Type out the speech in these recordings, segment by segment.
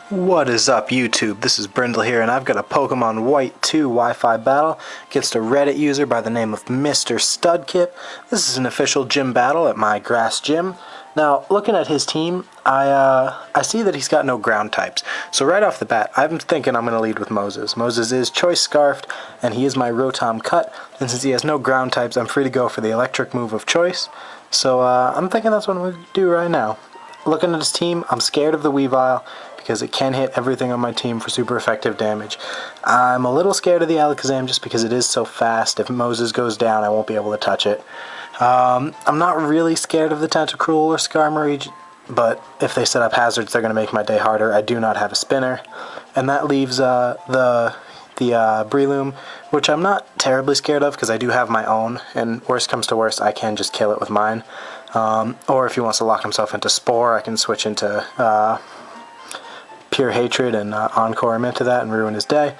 What is up, YouTube? This is Brindle here, and I've got a Pokemon White 2 Wi-Fi battle against a Reddit user by the name of MrStudkip. This is an official gym battle at my grass gym. Now, looking at his team, I see that he's got no ground types. So right off the bat, I'm thinking I'm going to lead with Moses. Moses is Choice Scarfed, and he is my Rotom Cut. And since he has no ground types, I'm free to go for the electric move of choice. So I'm thinking that's what I'm going to do right now. Looking at his team, I'm scared of the Weavile, because it can hit everything on my team for super effective damage. I'm a little scared of the Alakazam just because it is so fast. If Moses goes down, I won't be able to touch it. I'm not really scared of the Tentacruel or Skarmory, but if they set up hazards, they're going to make my day harder. I do not have a spinner, and that leaves the Breloom, which I'm not terribly scared of because I do have my own, and worst comes to worst, I can just kill it with mine. Or if he wants to lock himself into Spore, I can switch into Pure Hatred and Encore him into that and ruin his day.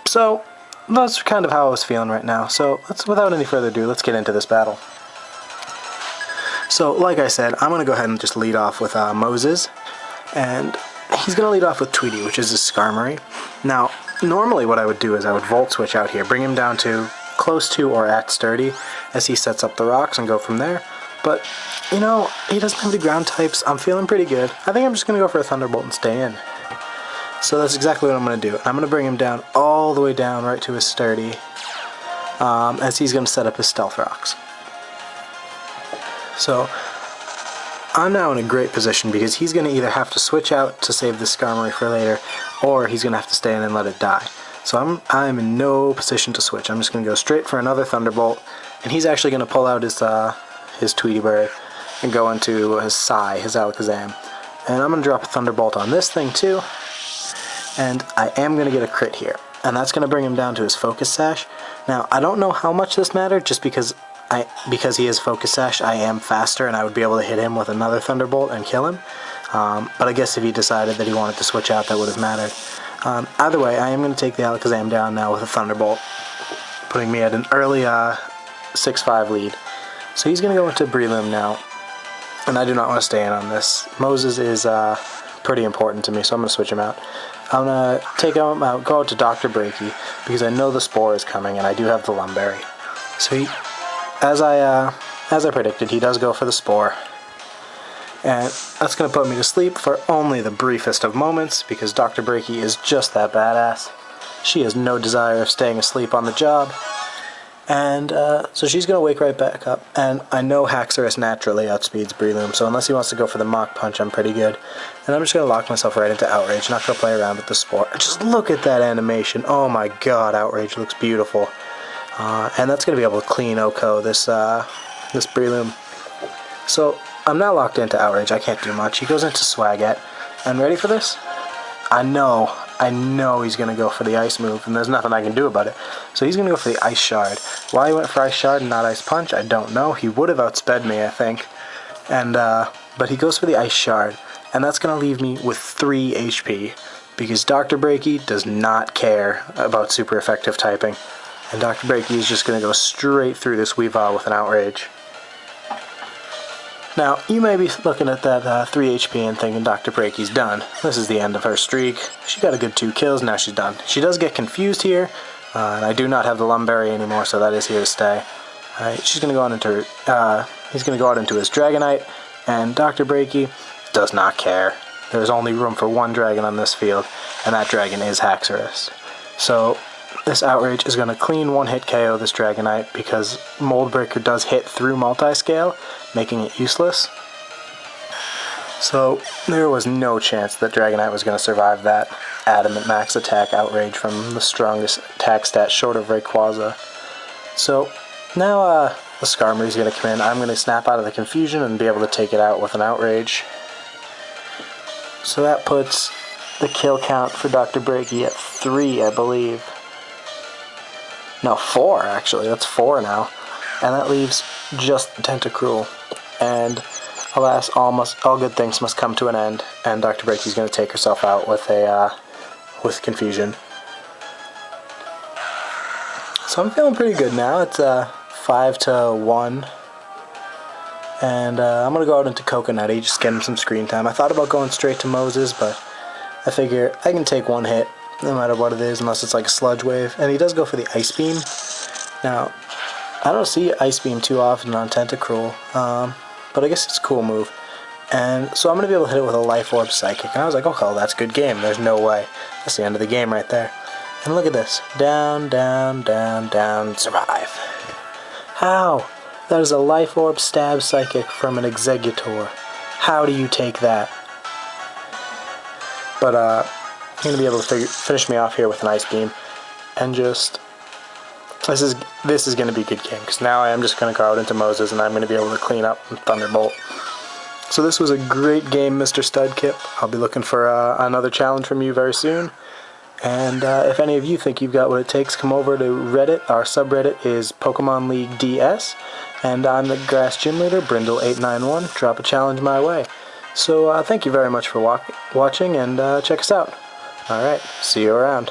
So that's kind of how I was feeling right now. So without any further ado, let's get into this battle. So like I said, I'm going to go ahead and just lead off with Moses. And he's going to lead off with Tweety, which is his Skarmory. Now, normally what I would do is I would Volt Switch out here, bring him down to close to or at Sturdy as he sets up the rocks and go from there. But, you know, he doesn't have the ground types. I'm feeling pretty good. I think I'm just going to go for a Thunderbolt and stay in. So that's exactly what I'm going to do. I'm going to bring him down all the way down right to his Sturdy as he's going to set up his Stealth Rocks. So I'm now in a great position because he's going to either have to switch out to save the Skarmory for later, or he's going to have to stay in and let it die. So I'm in no position to switch. I'm just going to go straight for another Thunderbolt, and he's actually going to pull out his Tweety Bird and go into his Psy, his Alakazam. And I'm going to drop a Thunderbolt on this thing too, and I am going to get a crit here. And that's going to bring him down to his Focus Sash. Now, I don't know how much this mattered, just because he is Focus Sash, I am faster and I would be able to hit him with another Thunderbolt and kill him. But I guess if he decided that he wanted to switch out, that would have mattered. Either way, I am going to take the Alakazam down now with a Thunderbolt, putting me at an early 6-5 lead. So he's going to go into Breloom now, and I do not want to stay in on this. Moses is pretty important to me, so I'm going to switch him out. I'm going to take him out, go out to Dr. Breaky, because I know the Spore is coming, and I do have the Lumberry. So he, as I predicted, he does go for the Spore. And that's going to put me to sleep for only the briefest of moments, because Dr. Breaky is just that badass. She has no desire of staying asleep on the job. And so she's going to wake right back up, and I know Haxorus naturally outspeeds Breloom, so unless he wants to go for the Mach Punch, I'm pretty good. And I'm just going to lock myself right into Outrage, not going to play around with the Spore. Just look at that animation. Oh my god, Outrage looks beautiful. And that's going to be able to clean Oko, this Breloom. So I'm now locked into Outrage, I can't do much. He goes into Swagat, and ready for this? I know he's going to go for the Ice move, and there's nothing I can do about it. So he's going to go for the Ice Shard. Why he went for Ice Shard and not Ice Punch, I don't know. He would have outsped me, I think. And but he goes for the Ice Shard, and that's going to leave me with 3 HP, because Dr. Breaky does not care about super effective typing. And Dr. Breaky is just going to go straight through this Weavile with an Outrage. Now, you may be looking at that 3 HP and thinking Dr. Breaky's done. This is the end of her streak. She got a good 2 kills, now she's done. She does get confused here, and I do not have the Lumberry anymore, so that is here to stay. Alright, she's going to go on into her, he's going to go out into his Dragonite, and Dr. Breaky does not care. There's only room for 1 dragon on this field, and that dragon is Haxorus. So this Outrage is going to clean 1-hit KO this Dragonite, because Mold Breaker does hit through Multiscale, making it useless. So there was no chance that Dragonite was going to survive that Adamant Max Attack Outrage from the strongest attack stat short of Rayquaza. So now the Skarmory is going to come in. I'm going to snap out of the confusion and be able to take it out with an Outrage. So that puts the kill count for Dr. Breaky at 3, I believe. No, 4 actually. That's 4 now. And that leaves just the Tentacruel. And alas, all good things must come to an end, and Dr. Breaky's going to take herself out with confusion. So I'm feeling pretty good now. It's 5-1, and I'm going to go out into Coconutty, just get him some screen time. I thought about going straight to Moses, but I figure I can take one hit, no matter what it is, unless it's like a sludge wave. And he does go for the Ice Beam. Now, I don't see Ice Beam too often on Tentacruel, but I guess it's a cool move. And so I'm going to be able to hit it with a Life Orb Psychic. And I was like, okay, well, that's a good game. There's no way. That's the end of the game right there. And look at this. Down, down, down, down, survive. How? That is a Life Orb Stab Psychic from an Exeggutor. How do you take that? But I'm going to be able to finish me off here with an Ice Beam. And just... This is going to be a good game, because now I am just going to go out into Moses and I'm going to be able to clean up and Thunderbolt. So this was a great game, MrStudkip. I'll be looking for another challenge from you very soon. And if any of you think you've got what it takes, come over to Reddit. Our subreddit is Pokemon League DS. And I'm the Grass Gym Leader, Brindle891. Drop a challenge my way. So thank you very much for watching, and check us out. Alright, see you around.